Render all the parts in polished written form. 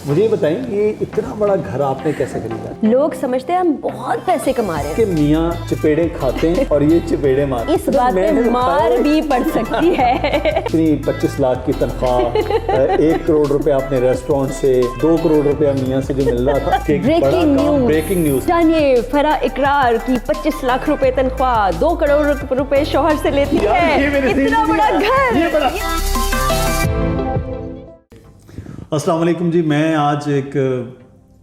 मुझे ये बताएं, ये इतना बड़ा घर आपने कैसे खरीदा? लोग समझते हैं हम बहुत पैसे कमा रहे हैं कि मियाँ चपेड़े खाते हैं और ये चपेड़े मारते हैं। इस बात पे मार भी पड़ सकती है। इतनी 25 लाख की तनख्वाह, 1 करोड़ रुपए आपने रेस्टोरेंट से, 2 करोड़ रुपया मियाँ से जो मिल रहा था। ब्रेकिंग न्यूज जानिए, फरा इकरार की 25 लाख रुपए तनख्वाह, 2 करोड़ रुपए शौहर से लेती है, इतना बड़ा घर। अस्सलाम वालेकुम जी, मैं आज एक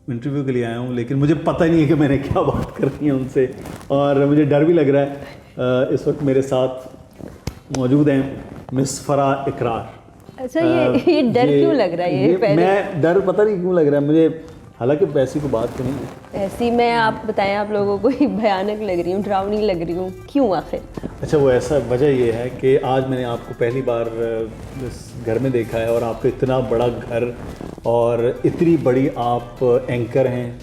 इंटरव्यू के लिए आया हूँ, लेकिन मुझे पता ही नहीं है कि मैंने क्या बात करनी है उनसे, और मुझे डर भी लग रहा है। इस वक्त मेरे साथ मौजूद हैं मिस फरा इकरार। अच्छा, ये डर क्यों लग रहा है? ये मैं डर पता नहीं क्यों लग रहा है मुझे, हालांकि पैसे की बात तो नहीं है ऐसी। मैं आप बताएं, आप लोगों को ही भयानक लग रही हूँ, डरावनी लग रही हूँ, क्यों आखिर? अच्छा, वो ऐसा वजह ये है कि आज मैंने आपको पहली बार इस घर में देखा है, और आपका इतना बड़ा घर और इतनी बड़ी आप एंकर हैं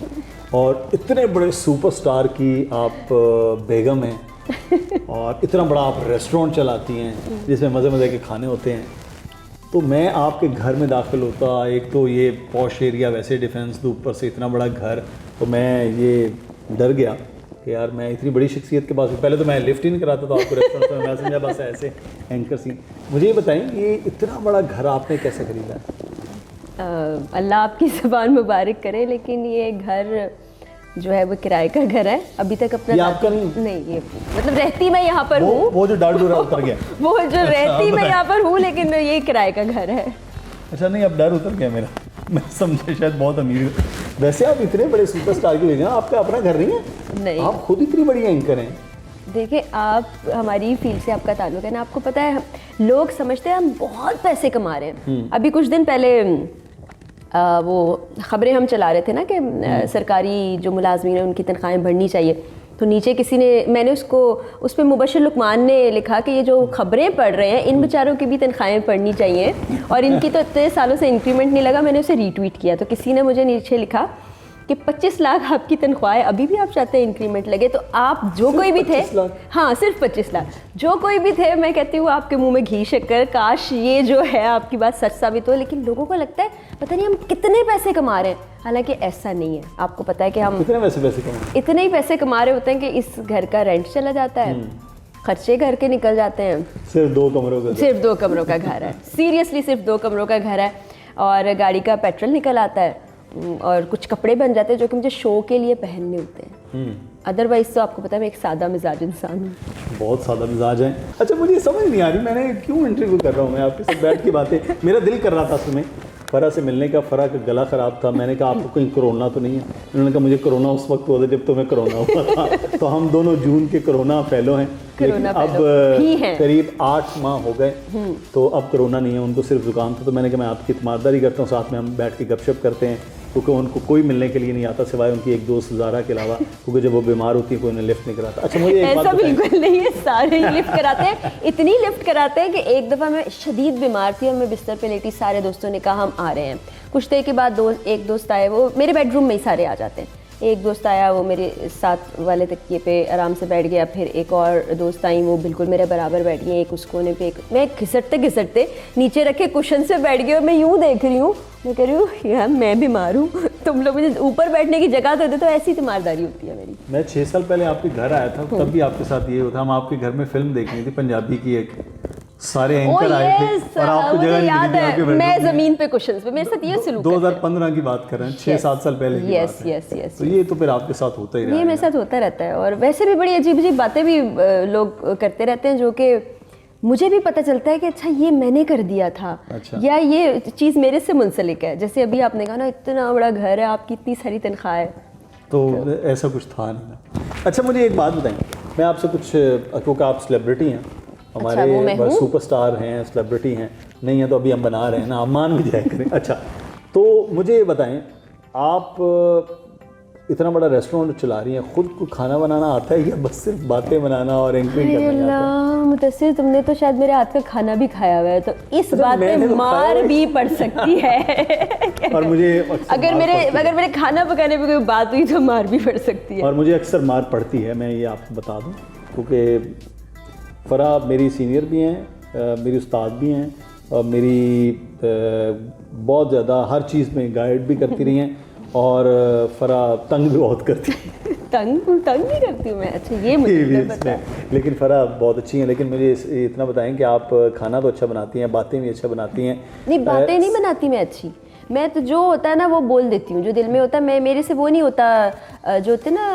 और इतने बड़े सुपरस्टार की आप बेगम हैं और इतना बड़ा आप रेस्टोरेंट चलाती हैं जिसमें मज़े मज़े के खाने होते हैं। तो मैं आपके घर में दाखिल होता, एक तो ये पॉश एरिया, वैसे डिफेंस के ऊपर से इतना बड़ा घर, तो मैं ये डर गया कि यार मैं इतनी बड़ी शख्सियत के पास, पहले तो मैं लिफ्ट ही नहीं कराता था आपको रेस्टोरेंट में, मैं समझा बस ऐसे एंकर सी। मुझे ये बताएं, ये इतना बड़ा घर आपने कैसे खरीदा? अल्लाह आपकी ज़बान मुबारक करे, लेकिन ये घर जो है वो किराए का घर है। अभी तक अपना आपका नहीं, ये मतलब रहती मैं यहाँ पर हूँ, वो जो डर उतर गया वो जो रहती मैं यहाँ पर हूँ, लेकिन ये किराए का घर है। अच्छा, नहीं, अब डर उतर गया मेरा, मैं समझा शायद बहुत अमीर हूँ। वैसे आप इतने बड़े सुपरस्टार की वजह, आपका अपना घर नहीं है? नहीं, आप खुद इतनी बड़ी एंकर हैं। देखिए, आप हमारी फील्ड से आपका ताल्लुक है ना, आपको पता है लोग समझते हैं हम बहुत पैसे कमा रहे हैं। अभी कुछ दिन पहले वो ख़बरें हम चला रहे थे ना कि सरकारी जो मुलाजमीन हैं उनकी तनख्वाहें बढ़नी चाहिए, तो नीचे किसी ने, मैंने उस पर मुबशर लुकमान ने लिखा कि ये जो ख़बरें पढ़ रहे हैं इन बेचारों की भी तनख्वाहें पढ़नी चाहिए और इनकी तो इतने सालों से इंक्रीमेंट नहीं लगा। मैंने उसे रीट्वीट किया, तो किसी ने मुझे नीचे लिखा कि 25 लाख आपकी तनख्वाह है, अभी भी आप चाहते हैं इंक्रीमेंट लगे? तो आप जो कोई भी थे, हाँ सिर्फ 25 लाख, जो कोई भी थे, मैं कहती हूँ आपके मुंह में घी शक्कर, काश ये जो है आपकी बात सच साबित हो। लेकिन लोगों को लगता है पता नहीं हम कितने पैसे कमा रहे हैं, हालांकि ऐसा नहीं है। आपको पता है कि हम इतने ही पैसे कमा रहे होते हैं कि इस घर का रेंट चला जाता है, खर्चे घर के निकल जाते हैं। सिर्फ 2 कमरों का घर है, सीरियसली सिर्फ 2 कमरों का घर है, और गाड़ी का पेट्रोल निकल आता है, और कुछ कपड़े बन जाते हैं जो कि मुझे शो के लिए पहनने होते हैं। अदरवाइज तो आपको पता है मैं एक सादा मिजाज इंसान हूँ। बहुत सादा मिजाज है। अच्छा, मुझे समझ नहीं आ रही, मैंने क्यों इंटरव्यू कर रहा हूँ मैं आपके साथ बैठ की बातें, मेरा दिल कर रहा था सुने फरा से मिलने का। फरा का गला ख़राब था, मैंने कहा आपको कहीं कोरोना तो नहीं है? उन्होंने कहा मुझे कोरोना उस वक्त हुआ था जब तुम्हें कोरोना हुआ था। तो हम दोनों जून के कोरोना फेलो हैं, लेकिन अब करीब 8 माह हो गए, तो अब कोरोना नहीं है, उनको सिर्फ जुकाम था। तो मैंने कहा मैं आपकी इत्मीदारी करता हूँ, साथ में हम बैठ के गपशप करते हैं, क्योंकि उनको कोई मिलने के लिए नहीं आता सिवाय उनकी एक दोस्त ज़ारा के अलावा, क्योंकि जब वो बीमार होती है कोई उन्हें लिफ्ट नहीं कराता। अच्छा, मुझे ऐसा बिल्कुल नहीं है, सारे ही लिफ्ट कराते हैं, इतनी लिफ्ट कराते हैं कि एक दफ़ा मैं शदीद बीमार थी और मैं बिस्तर पे लेटी, सारे दोस्तों ने कहा हम आ रहे हैं। कुछ देर के बाद एक दोस्त आए, वो मेरे बेडरूम में ही सारे आ जाते हैं। एक दोस्त आया, वो मेरे साथ वाले तकिए पे आराम से बैठ गया, फिर एक और दोस्त आई, वो बिल्कुल मेरे बराबर बैठ गई, एक उस कोने पे, मैं घिसटते घिसटते नीचे रखे कुशन से बैठ गई और मैं यूँ देख रही हूँ, मैं कह रही हूँ यार मैं बीमार हूँ, तुम लोग मुझे ऊपर बैठने की जगह तो दे। तो ऐसी तीमारदारी होती है मेरी। मैं 6 साल पहले आपके घर आया था, तब भी आपके साथ ये होता, हम आपके घर में फिल्म देखनी थी पंजाबी की, एक सारे एंकर आए थे और आपको जगह याद है, मैं जमीन पे कुशन्स पे, मेरे साथ ये सलूक 2015 की बात कर रहे हैं, 6-7 साल पहले की बात है। यस। तो ये तो फिर आपके साथ होता ही रहा है। ये मेरे साथ होता रहता है, और वैसे भी बड़ी अजीब अजीब बातें भी लोग करते रहते हैं जो कि मुझे भी पता चलता है कि अच्छा ये मैंने कर दिया था। अच्छा। या ये चीज़ मेरे से मुंसलिक है। जैसे अभी आपने कहा ना इतना बड़ा घर है, आपकी इतनी सारी तनख्वाह है, तो ऐसा कुछ था नहीं। अच्छा, मुझे एक बात बताएं, मैं आपसे कुछ, क्योंकि आप सेलिब्रिटी हैं, हमारे सुपरस्टार हैं, सेलिब्रिटी हैं, नहीं है तो अभी हम बना रहे हैं ना, आप मान भी जाया करें। अच्छा, तो मुझे बताएं, आप इतना बड़ा रेस्टोरेंट चला रही हैं, खुद को खाना बनाना आता है या बस सिर्फ बातें बनाना और एंकरिंग करना आता है? मुदस्सिर, तुमने तो शायद मेरे हाथ का खाना भी खाया हुआ है, तो इस बात पे मार भी पड़ सकती है। और मुझे अगर मेरे खाना पकाने पे कोई बात हुई तो मार भी पड़ सकती है। और मुझे अक्सर मार पड़ती है, मैं ये आपको बता दूं, क्योंकि फरा मेरी सीनियर भी हैं, मेरी उस्ताद भी हैं, मेरी बहुत ज़्यादा हर चीज़ में गाइड भी करती रही हैं और फरा तंग भी बहुत करती है। तंग नहीं करती हूँ मैं। अच्छा, ये मुझे नहीं पता है। लेकिन फरा बहुत अच्छी हैं। लेकिन मुझे इतना बताएं कि आप खाना तो अच्छा बनाती हैं, बातें भी अच्छा बनाती हैं। नहीं, बातें नहीं बनाती मैं अच्छी। मैं तो जो होता है ना वो बोल देती हूँ, जो दिल में होता है। मैं, मेरे से वो नहीं होता, जो होते ना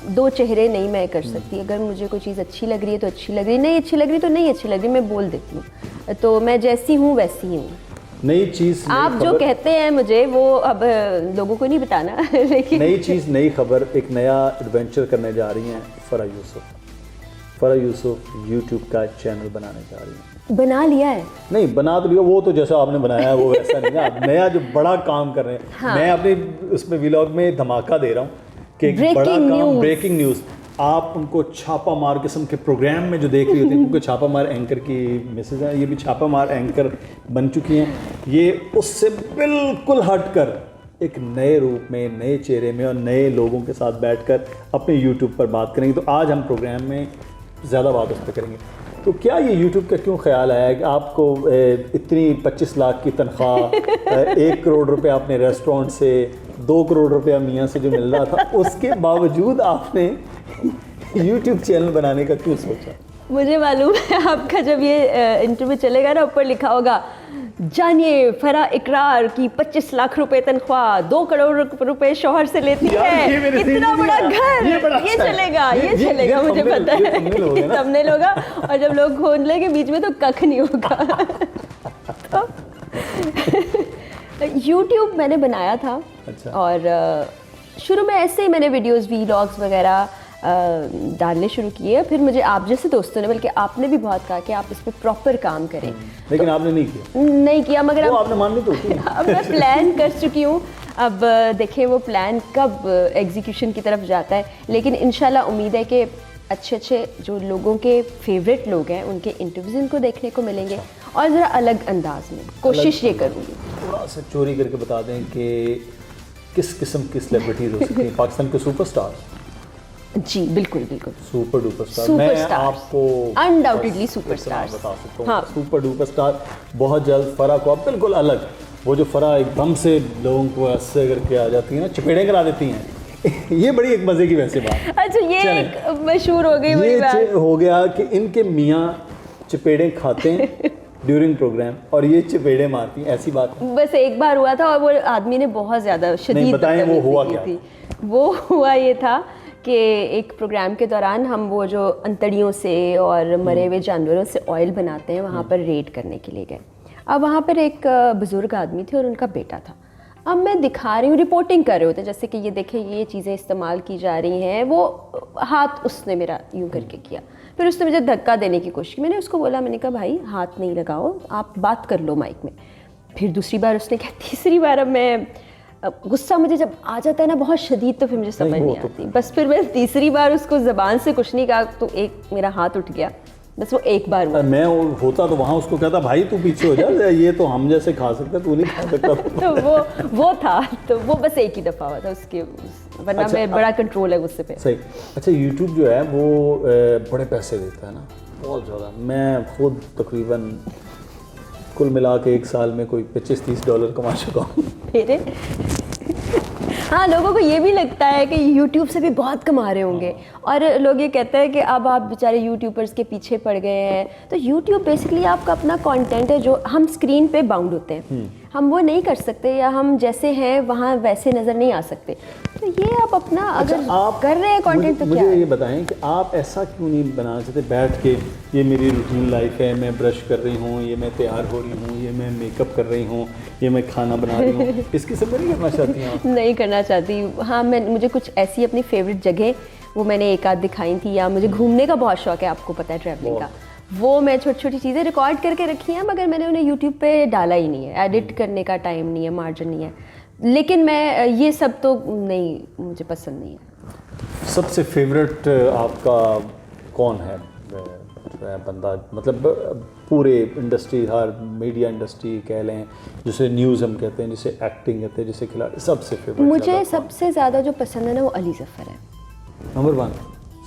दो चेहरे नहीं मैं कर सकती। अगर मुझे कोई चीज़ अच्छी लग रही है तो अच्छी लग रही है, नहीं अच्छी लग रही तो नहीं अच्छी लग रही, मैं बोल देती हूँ। तो मैं जैसी हूँ वैसी ही हूँ। नई चीज़, आप जो कहते हैं मुझे वो अब लोगों को नहीं बताना लेकिन नई चीज़, नई खबर, एक नया एडवेंचर करने जा रही हैं फरा यूसुफ। फरा यूसुफ यूट्यूब का चैनल बनाने जा रही हैं। बना लिया है? नहीं, बना तो लिया, वो तो जैसा आपने बनाया है वो वैसा नहीं है। आप नया जो बड़ा काम कर रहे हैं। हाँ। मैं अपने उसमें व्लॉग में धमाका दे रहा हूँ कि एक बड़ा काम, ब्रेकिंग न्यूज़। आप उनको छापा मार किस्म के प्रोग्राम में जो देख रही होती हैं, क्योंकि छापा मार एंकर की मिसेज हैं, ये भी छापा मार एंकर बन चुकी हैं। ये उससे बिल्कुल हटकर एक नए रूप में, नए चेहरे में और नए लोगों के साथ बैठकर अपने यूट्यूब पर बात करेंगे। तो आज हम प्रोग्राम में ज़्यादा बात उस पर करेंगे। तो क्या ये यूट्यूब का क्यों ख्याल आया कि आपको इतनी 25 लाख की तनख्वाह, 1 करोड़ रुपए आपने रेस्टोरेंट से, 2 करोड़ रुपया मियाँ से जो मिल रहा था, उसके बावजूद आपने यूट्यूब चैनल बनाने का क्यों सोचा? मुझे मालूम है आपका जब ये इंटरव्यू चलेगा ना, ऊपर लिखा होगा, जानिए फरा इकरार की 25 लाख रुपए तनख्वाह, 2 करोड़ रुपए शौहर से लेती है, इतना बड़ा घर, ये चलेगा, ये चलेगा। मुझे पता है थंबनेल होगा और जब लोग खोल लेंगे बीच में तो कख नहीं होगा। तो YouTube मैंने बनाया था। अच्छा। और शुरू में ऐसे ही मैंने वीडियोस, व्लॉग्स वगैरह डालने शुरू किए। फिर मुझे आप जैसे दोस्तों ने, बल्कि आपने भी बहुत कहा कि आप इस पर प्रॉपर काम करें। लेकिन आपने नहीं किया, मगर वो आपने मान ली तो अब मैं प्लान कर चुकी हूँ। अब देखें वो प्लान कब एग्जीक्यूशन की तरफ जाता है। लेकिन इंशाल्लाह उम्मीद है कि अच्छे जो लोगों के फेवरेट लोग हैं उनके इंटरव्यूज इनको देखने को मिलेंगे और ज़रा अलग अंदाज में कोशिश ये करूँगी। थोड़ा सा चोरी करके बता दें कि किस किस्म की सेलिब्रिटीज़ हो सकती हैं पाकिस्तान के सुपरस्टार? जी बिल्कुल बिल्कुल, सुपर डुपर स्टार। मैं आपको अनडाउटेडली सुपरस्टार बता सकता हूँ। हाँ। सुपर डुपर स्टार बहुत जल्द फरा को आप बिल्कुल अलग, वो जो फरा एकदम से लोगों को ऐसे करके आ जाती है ना, चपेड़े करा देती हैं। ये बड़ी एक मजे की वैसे बात। अच्छा, ये एक मशहूर हो गई ये बात हो गया कि इनके मियाँ चपेड़े खाते हैं ड्यूरिंग प्रोग्राम और ये चपेड़े मारती हैं, ऐसी बात है। बस एक बार हुआ था और वो आदमी ने बहुत ज़्यादा शदीद बताएं वो हुआ क्या थी। वो हुआ ये था कि एक प्रोग्राम के दौरान हम वो जो अंतड़ियों से और मरे हुए जानवरों से ऑयल बनाते हैं वहाँ पर रेड करने के लिए गए। अब वहाँ पर एक बुज़ुर्ग आदमी थे और उनका बेटा था। अब मैं दिखा रही हूँ, रिपोर्टिंग कर रहे होते जैसे कि ये देखें ये चीज़ें इस्तेमाल की जा रही हैं। वो हाथ उसने मेरा यूँ करके किया, फिर उसने मुझे धक्का देने की कोशिश की। मैंने उसको बोला, मैंने कहा भाई हाथ नहीं लगाओ, आप बात कर लो माइक में। फिर दूसरी बार उसने कहा, तीसरी बार अब मैं गुस्सा मुझे जब आ जाता है ना बहुत शदीद, तो फिर मुझे समझ नहीं आती। बस फिर मैं तीसरी बार उसको ज़बान से कुछ नहीं कहा तो एक मेरा हाथ उठ गया। बस वो एक बार हुआ। मैं होता तो वहाँ उसको कहता भाई तू पीछे हो जा, ये तो हम जैसे खा सकते, तू नहीं खा सकता। तो वो था, तो वो बस एक ही दफ़ा हुआ था उसके, वरना अच्छा, मैं बड़ा कंट्रोल है गुस्से पे। सही। अच्छा, यूट्यूब जो है वो बड़े पैसे देता है ना, बहुत ज़्यादा। मैं खुद तकरीबन कुल मिला के एक साल में कोई $25-30 कमा चुका हूँ। मेरे हाँ, लोगों को ये भी लगता है कि यूट्यूब से भी बहुत कमा रहे होंगे और लोग ये कहते हैं कि अब आप बेचारे यूट्यूबर्स के पीछे पड़ गए हैं। तो यूट्यूब बेसिकली आपका अपना कंटेंट है जो हम स्क्रीन पे बाउंड होते हैं, हम वो नहीं कर सकते, या हम जैसे हैं वहाँ वैसे नज़र नहीं आ सकते। तो ये आप अपना अगर आप कर रहे हैं कंटेंट तो क्या मुझे है? ये बताएं कि आप ऐसा क्यों नहीं बना सकते बैठ के, ये मेरी रूटीन लाइफ है, मैं ब्रश कर रही हूँ, ये मैं तैयार हो रही हूँ, ये मैं मेकअप कर रही हूँ, ये मैं खाना बना रही हूँ, इसकी सब नहीं करना चाहती हैं आप? नहीं करना चाहती। हाँ, मुझे कुछ ऐसी अपनी फेवरेट जगह वो मैंने एक आध दिखाई थी, या मुझे घूमने का बहुत शौक है, आपको पता है ट्रैवलिंग का, वो मैं छोटी छोटी चीज़ें रिकॉर्ड करके रखी हैं, मगर मैंने उन्हें यूट्यूब पे डाला ही नहीं है। एडिट करने का टाइम नहीं है, मार्जिन नहीं है। लेकिन मैं ये सब तो नहीं, मुझे पसंद नहीं है। सबसे फेवरेट आपका कौन है बंदा, मतलब पूरे इंडस्ट्री, हर मीडिया इंडस्ट्री कह लें, जिसे न्यूज़ हम कहते हैं, जिसे एक्टिंग कहते हैं, जिसे खिलाड़ी, सबसे फेवरेट? मुझे सबसे ज़्यादा जो पसंद है ना वो अली ज़फ़र है। नंबर 1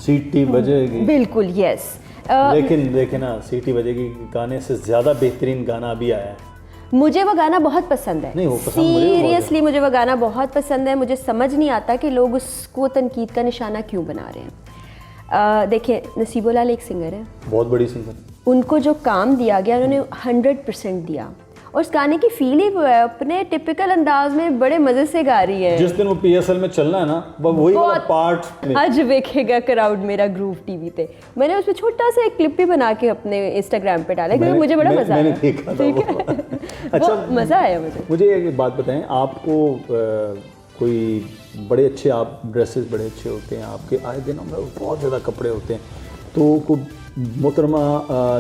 सीटी बजेगी, बिल्कुल यस। लेकिन देखे ना, सीटी बजेगी गाने से ज़्यादा बेहतरीन गाना अभी आया है। मुझे वो गाना बहुत पसंद है, नहीं वो पसंद मुझे भी बहुत है। सीरियसली मुझे वो गाना बहुत पसंद है। मुझे समझ नहीं आता कि लोग उसको तनकीद का निशाना क्यों बना रहे हैं। देखिए, नसीबुल्लाह एक सिंगर है, बहुत बड़ी सिंगर। उनको जो काम दिया गया उन्होंने 100% दिया, और उस गाने की फील ही वो है, अपने टिपिकल अंदाज में बड़े मज़े से गा रही है। जिस दिन वो PSL में चलना है ना, वही वाला पार्ट आज देखेगा क्राउड मेरा ग्रूव टीवी पे। मैंने उसमें छोटा सा एक क्लिप भी बना के अपने इंस्टाग्राम पे डाला, क्योंकि मुझे बड़ा मज़ा आया। मैंने देखा था वो। अच्छा, मज़ा आया मुझे। एक बात बताएं, आपको कोई बड़े अच्छे आप ड्रेसेस बड़े अच्छे होते हैं आपके, आए दिन हमें बहुत ज़्यादा कपड़े होते हैं, तो कोई मोहतरमा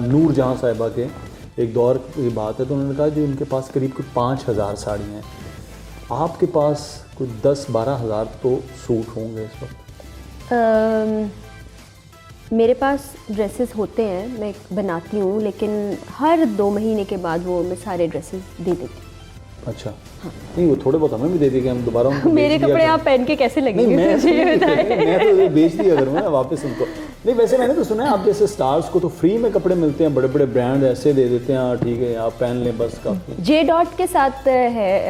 नूर जहाँ साहिबा के एक दौर की बात है, तो उन्होंने कहा कि उनके पास करीब कुछ 5,000 साड़ियाँ हैं, आपके पास कुछ 10-12 हज़ार तो सूट होंगे इस वक्त। मेरे पास ड्रेसेस होते हैं, मैं बनाती हूँ, लेकिन हर 2 महीने के बाद वो मैं सारे ड्रेसेस दे देती हूँ। अच्छा, हाँ। नहीं वो थोड़े बहुत हमें भी दे देंगे, हम दोबारा उनको मेरे कपड़े आप पहन के कैसे लगेंगे? मैं तो बेच दिया करूँगा वापस उनको। नहीं वैसे मैंने तो सुना है आप जैसे स्टार्स को तो फ्री में कपड़े मिलते हैं, बड़े बड़े ब्रांड ऐसे दे देते हैं, हाँ ठीक है आप पहन लें बस काफ़ी। जे डॉट के साथ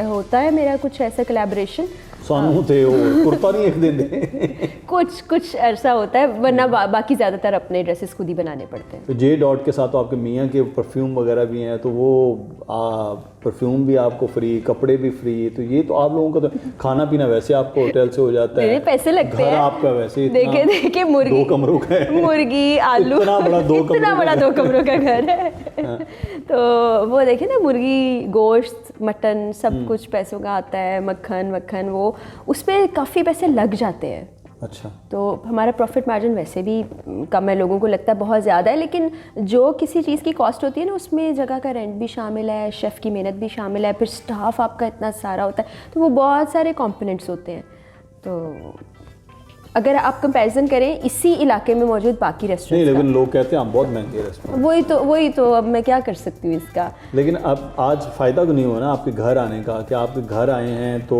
होता है मेरा कुछ ऐसा कोलैबोरेशन। सानू थे वो कुर्ता नहीं एक दिन दे कुछ ऐसा होता है, वरना बाकी ज़्यादातर अपने ड्रेसेस खुद ही बनाने पड़ते हैं। तो जे डॉट के साथ तो आपके मियाँ के परफ्यूम वगैरह भी हैं, तो वो परफ्यूम भी आपको फ्री, कपड़े भी फ्री, तो ये तो आप लोगों का तो खाना पीना वैसे आपको होटल से हो जाता है, पैसे लगते हैं आपका वैसे देखिए मुर्गी 2 कमरों का है, मुर्गी आलू इतना बड़ा 2 कमरों का घर है। तो वो देखिए ना, मुर्गी गोश्त मटन सब कुछ पैसों का आता है, मक्खन वो उस पर काफ़ी पैसे लग जाते हैं। अच्छा, तो हमारा प्रॉफिट मार्जिन वैसे भी कम है, लोगों को लगता है बहुत ज़्यादा है, लेकिन जो किसी चीज़ की कॉस्ट होती है ना, उसमें जगह का रेंट भी शामिल है, शेफ़ की मेहनत भी शामिल है, फिर स्टाफ आपका इतना सारा होता है, तो वो बहुत सारे कंपोनेंट्स होते हैं। तो अगर आप कंपैरिजन करें इसी इलाके में मौजूद बाकी रेस्टोरेंट, नहीं लेकिन लोग कहते हैं आप बहुत महंगे रेस्टोरेंट, वही तो अब मैं क्या कर सकती हूँ इसका। लेकिन अब आज फ़ायदा तो नहीं हुआ ना आपके घर आने का, कि आपके घर आए हैं तो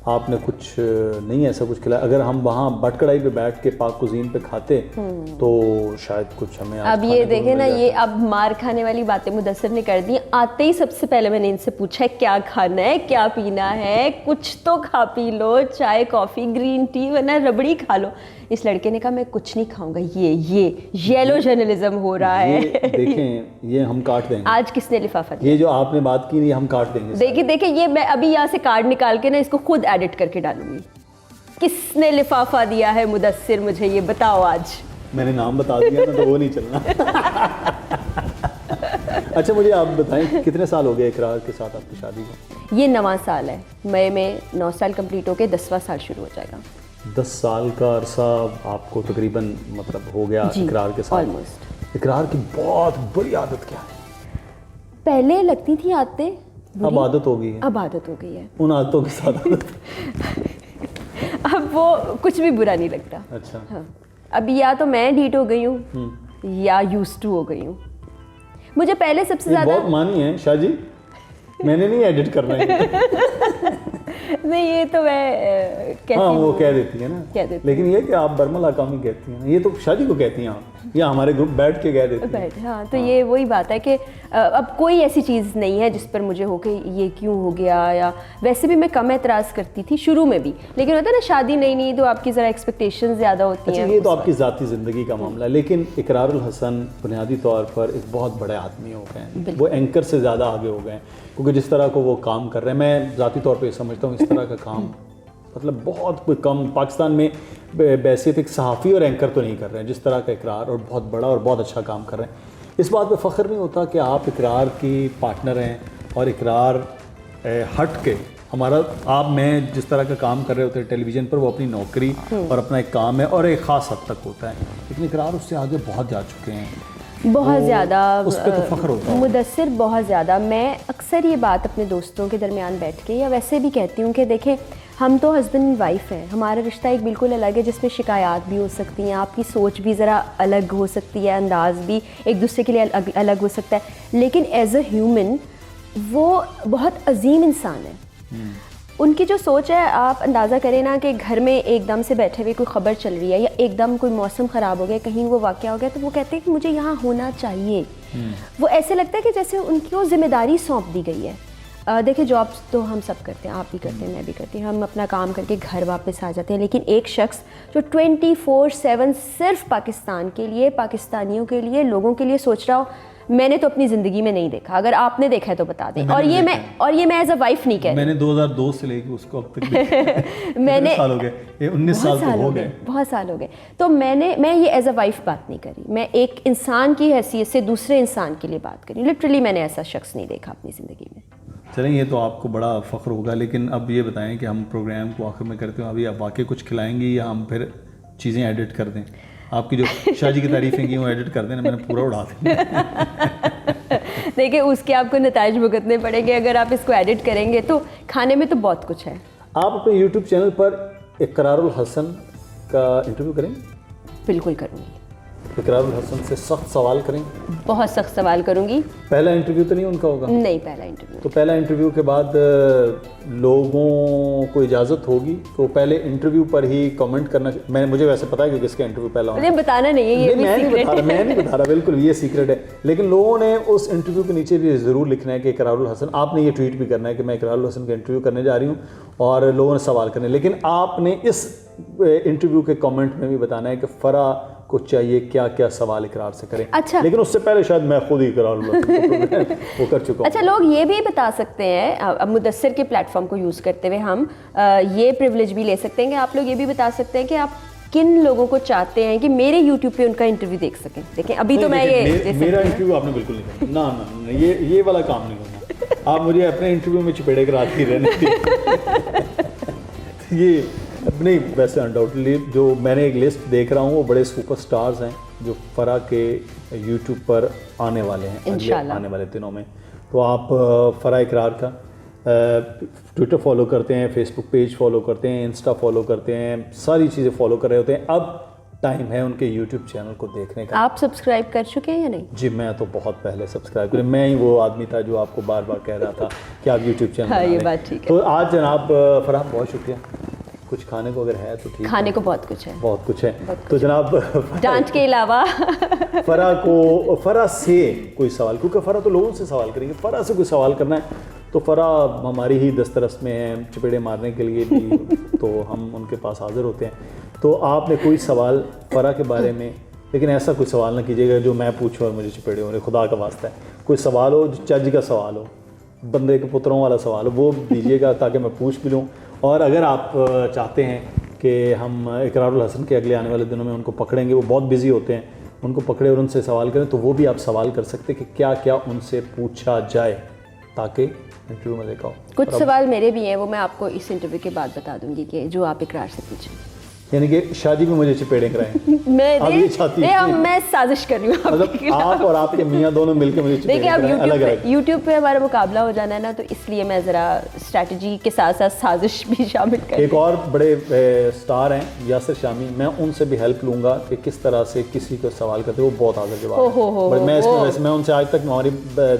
आपने कुछ नहीं ऐसा कुछ खिलाया। अगर हम वहाँ बटकड़ाई पे बैठ के पाक कुजीन पे खाते तो शायद कुछ हमें अब ये देखे ना, ये अब मार खाने वाली बातें मुदस्सिर ने कर दी। आते ही सबसे पहले मैंने इनसे पूछा है क्या खाना है, क्या पीना है, कुछ तो खा पी लो, चाय कॉफ़ी ग्रीन टी, वरना रबड़ी खा लो। इस लड़के ने कहा मैं कुछ नहीं खाऊंगा। ये येलो जर्नलिज्म हो रहा है। देखें ये हम काट देंगे। आज किसने लिफाफा दिया? ये जो आपने बात की ये हम काट देंगे। देखिए ये मैं अभी यहाँ से कार्ड निकाल के ना इसको खुद एडिट करके डालूंगी। किसने लिफाफा दिया है मुदस्सिर, मुझे ये बताओ आज। मैंने नाम बता दिया ना, तो वो नहीं चलना। अच्छा मुझे आप बताएं कितने साल हो गए इकरार के साथ आपकी शादी को? ये 9वां साल है, मई में 9 साल कंप्लीट होके 10वां साल शुरू हो जाएगा। 10 साल का अरसा आपको तकरीबन मतलब हो गया इकरार के साथ। ऑलमोस्ट। इकरार की बहुत बुरी आदत क्या है? पहले लगती थी आदतें, अब आदत हो गई है। अब आदत हो गई है उन आदतों के साथ आदत। अब वो कुछ भी बुरा नहीं लगता। अच्छा हाँ, अब या तो मैं ढीठ हो गई हूँ या यूज्ड टू हो गई हूँ। मुझे पहले सबसे ज़्यादा बहुत मानी है शाह जी, मैंने नहीं एडिट करना है। नहीं ये तो मैं कहती हाँ वो हूँ। कह देती है ना, कह देती लेकिन ये कि आप बर्मला कामी कहती हैं ना, ये तो शादी को कहती हैं आप, या हमारे ग्रुप बैठ के कह देती हैं। हाँ तो ये वही बात है कि अब कोई ऐसी चीज़ नहीं है जिस पर मुझे हो कि ये क्यों हो गया, या वैसे भी मैं कम एतराज़ करती थी शुरू में भी, लेकिन होता है ना शादी नहीं तो आपकी ज़रा एक्सपेक्टेशन ज़्यादा होती हैं। ये तो आपकी ज़ाती ज़िंदगी का मामला है, लेकिन इकरारुल हसन बुनियादी तौर पर एक बहुत बड़े आदमी हो गए हैं, वो एंकर से ज़्यादा आगे हो गए हैं, क्योंकि जिस तरह को वो काम कर रहे हैं, मैं ज़ाती तौर पे समझता हूँ इस तरह का काम मतलब बहुत कोई कम पाकिस्तान में बैसियत एक सहाफ़ी और एंकर तो नहीं कर रहे हैं जिस तरह का इकरार, और बहुत बड़ा और बहुत अच्छा काम कर रहे हैं। इस बात पे फ़ख्र नहीं होता कि आप इकरार की पार्टनर हैं, और इकरार हट के हमारा आप मैं जिस तरह का काम कर रहे होते हैं टेलीविज़न पर, वो अपनी नौकरी और अपना एक काम है और एक ख़ास हद तक होता है, लेकिन इकरार उससे आगे बहुत जा चुके हैं, बहुत ज़्यादा उस पर तो फ़ख्र होता है। मुदस्सिर बहुत ज़्यादा। मैं अक्सर ये बात अपने दोस्तों के दरमियान बैठ के या वैसे भी कहती हूँ कि देखें हम तो हस्बैंड एंड वाइफ हैं, हमारा रिश्ता एक बिल्कुल अलग है जिसमें शिकायत भी हो सकती हैं, आपकी सोच भी ज़रा अलग हो सकती है, अंदाज़ भी एक दूसरे के लिए अलग हो सकता है, लेकिन एज अ ह्यूमन वो बहुत अजीम इंसान है। उनकी जो सोच है, आप अंदाज़ा करें ना कि घर में एकदम से बैठे हुए कोई ख़बर चल रही है या एकदम कोई मौसम ख़राब हो गया, कहीं वो वाक़या हो गया, तो वो कहते हैं कि मुझे यहाँ होना चाहिए। वो ऐसे लगता है कि जैसे उनकी वो जिम्मेदारी सौंप दी गई है। देखिए जॉब्स तो हम सब करते हैं, आप भी करते हैं, मैं भी करती हूँ, हम अपना काम करके घर वापस आ जाते हैं, लेकिन एक शख्स जो 24/7 सिर्फ पाकिस्तान के लिए, पाकिस्तानियों के लिए, लोगों के लिए सोच रहा हो, मैंने तो अपनी ज़िंदगी में नहीं देखा। अगर आपने देखा है तो बता दें। और ये मैं एज अ वाइफ नहीं कह रही, मैंने 2002 से लेकर उसको अब तक मैंने साल हो गए, ये 19 साल तो हो गए, बहुत साल हो गए। तो मैं ये एज अ वाइफ बात नहीं करी, मैं एक इंसान की हैसियत से दूसरे इंसान के लिए बात करी। लिटरली मैंने ऐसा शख्स नहीं देखा अपनी ज़िंदगी में। चलें, ये तो आपको बड़ा फ़ख्र होगा, लेकिन अब ये बताएं कि हम प्रोग्राम को आखिर में करते हैं, अभी आप वाकई कुछ खिलाएंगी या हम फिर चीज़ें एडिट कर दें? आपकी जो शाहजी की तारीफ़ें की वो एडिट कर देना, मैंने पूरा उड़ा देना। देखिए उसके आपको नताइज भुगतने पड़ेंगे अगर आप इसको एडिट करेंगे। तो खाने में तो बहुत कुछ है। आप अपने यूट्यूब चैनल पर इकरारुल हसन का इंटरव्यू करेंगे? बिल्कुल करूँगी। इकरारुल हसन से सख्त सवाल करेंगे? बहुत सख्त सवाल करूँगी। पहला इंटरव्यू तो नहीं उनका होगा? नहीं, पहला इंटरव्यू। तो पहला इंटरव्यू के बाद लोगों को इजाज़त होगी तो पहले इंटरव्यू पर ही कमेंट करना। मुझे वैसे पता है कि किसका इंटरव्यू पहला होगा। बताना नहीं है, ये भी सीक्रेट है। मैं नहीं बता रहा, बिल्कुल ये सीक्रेट है। लेकिन लोगों ने उस इंटरव्यू के नीचे भी ज़रूर लिखना है कि इकरारुल हसन, आपने ये ट्वीट भी करना है कि मैं इकरारुल हसन का इंटरव्यू करने जा रही हूँ और लोगों ने सवाल करने, लेकिन आपने इस इंटरव्यू के कमेंट में भी बताना है कि फ़रा को चाहिए क्या क्या सवाल इकरार से करें। अच्छा, लेकिन उससे पहले शायद मैं खुद ही इकरारुल वो कर चुका हूँ। अच्छा, लोग ये भी बता सकते हैं, अब मुदस्सिर के प्लेटफॉर्म को यूज़ करते हुए हम ये प्रिविलेज भी ले सकते हैं कि आप लोग ये भी बता सकते हैं कि आप किन लोगों को चाहते हैं कि मेरे यूट्यूब पे उनका इंटरव्यू देख सकें। देखें अभी तो मैं ये मेरा इंटरव्यू आपने बिल्कुल नहीं करना, ना ये वाला काम नहीं करना। आप मुझे अपने इंटरव्यू में चपेड़े कर आती रहने ये नहीं, वैसे अनडाउटली जो मैंने एक लिस्ट देख रहा हूँ वो बड़े सुपरस्टार्स हैं जो फ़रा के यूट्यूब पर आने वाले हैं अगले आने वाले दिनों में। तो आप फ़रा इकरार का ट्विटर फॉलो करते हैं, फेसबुक पेज फॉलो करते हैं, इंस्टा फॉलो करते हैं, सारी चीज़ें फॉलो कर रहे होते हैं। अब टाइम है उनके यूट्यूब चैनल को देखने का। आप सब्सक्राइब कर चुके हैं या नहीं? जी मैं तो बहुत पहले सब्सक्राइब करें, मैं ही वो आदमी था जो आपको बार बार कह रहा था कि आप यूट्यूब चैनल हाँ, ये बात ठीक है। तो आज जनाब फ़रा बहुत शुक्रिया। कुछ खाने को अगर है तो ठीक, खाने को बहुत कुछ है, बहुत कुछ है। तो जनाब डांट के अलावा फ़रा से कोई सवाल, क्योंकि फ़रा तो लोगों से सवाल करेंगे, फ़रा से कोई सवाल करना है तो फ़रा हमारी ही दस्तरस में है, चपेड़े मारने के लिए भी तो हम उनके पास हाज़िर होते हैं। तो आपने कोई सवाल फ़रा के बारे में, लेकिन ऐसा कोई सवाल ना कीजिएगा जो मैं पूछूं और मुझे चपेड़े हो रहे, खुदा का वास्ता है। कोई सवाल हो जो चज का सवाल हो, बंदे के पुत्रों वाला सवाल हो, वो दीजिएगा ताकि मैं पूछ भी लूँ। और अगर आप चाहते हैं कि हम इकरारुल हसन के अगले आने वाले दिनों में उनको पकड़ेंगे, वो बहुत बिज़ी होते हैं, उनको पकड़े और उनसे सवाल करें, तो वो भी आप सवाल कर सकते हैं कि क्या क्या उनसे पूछा जाए ताकि इंटरव्यू में देखा हो। कुछ सवाल मेरे भी हैं, वो मैं आपको इस इंटरव्यू के बाद बता दूंगी कि जो आप इकरार से पूछें। यानी कि शादी में मुझे चपेड़े कराएं। मैं साजिश कर रही हूँ, मतलब आप और आपके मियाँ दोनों मिलकर मुझे चपेड़े कराएं। अलग यूट्यूब पे हमारा मुकाबला हो जाना है ना, तो इसलिए मैं ज़रा स्ट्रैटेजी के साथ साथ साजिश भी शामिल कर। एक और बड़े स्टार हैं यासिर शामी, मैं उनसे भी हेल्प लूँगा कि किस तरह से किसी को सवाल करते, वो बहुत हाजिर जवाब। मैं इसमें वैसे मैं उनसे आज तक हमारी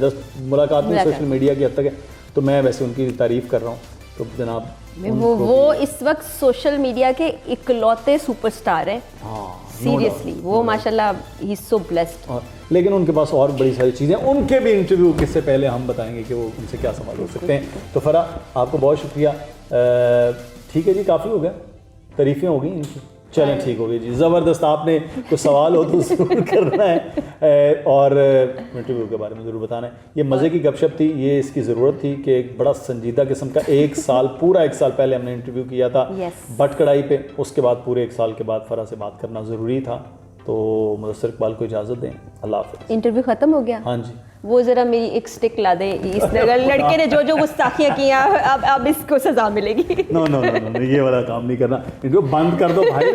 10 मुलाकात में सोशल मीडिया की हद तक है, तो मैं वैसे उनकी तारीफ़ कर रहा हूँ। तो जनाब वो इस वक्त सोशल मीडिया के इकलौते सुपरस्टार हैं। हाँ, सीरियसली वो माशाल्लाह ही इज सो ब्लेस्ड। लेकिन उनके पास और बड़ी सारी चीज़ें, उनके भी इंटरव्यू किससे पहले हम बताएंगे कि वो उनसे क्या सवाल हो सकते हैं। तो फ़रा आपको बहुत शुक्रिया। ठीक है जी, काफ़ी हो गया, तारीफ़ें हो गई इनकी, चलें ठीक हो गई जी, ज़बरदस्त। आपने कुछ सवाल हो तो ज़रूर करना है और इंटरव्यू के बारे में ज़रूर बताना है। ये मज़े की गपशप थी, ये इसकी ज़रूरत थी कि एक बड़ा संजीदा किस्म का पूरा एक साल पहले हमने इंटरव्यू किया था बट कढ़ाई पे, उसके बाद पूरे एक साल के बाद फ़रा से बात करना ज़रूरी था। तो मुदस्सिर इकबाल को इजाज़त दें, अल्लाह हाफ़िज़। इंटरव्यू ख़त्म हो गया? हाँ जी। वो ज़रा मेरी एक स्टिक ला दे, इस लड़के ने जो गुस्ताखियाँ की अब इसको सज़ा मिलेगी। नो, ये वाला काम नहीं करना, इंटरव्यू बंद कर दो भाई।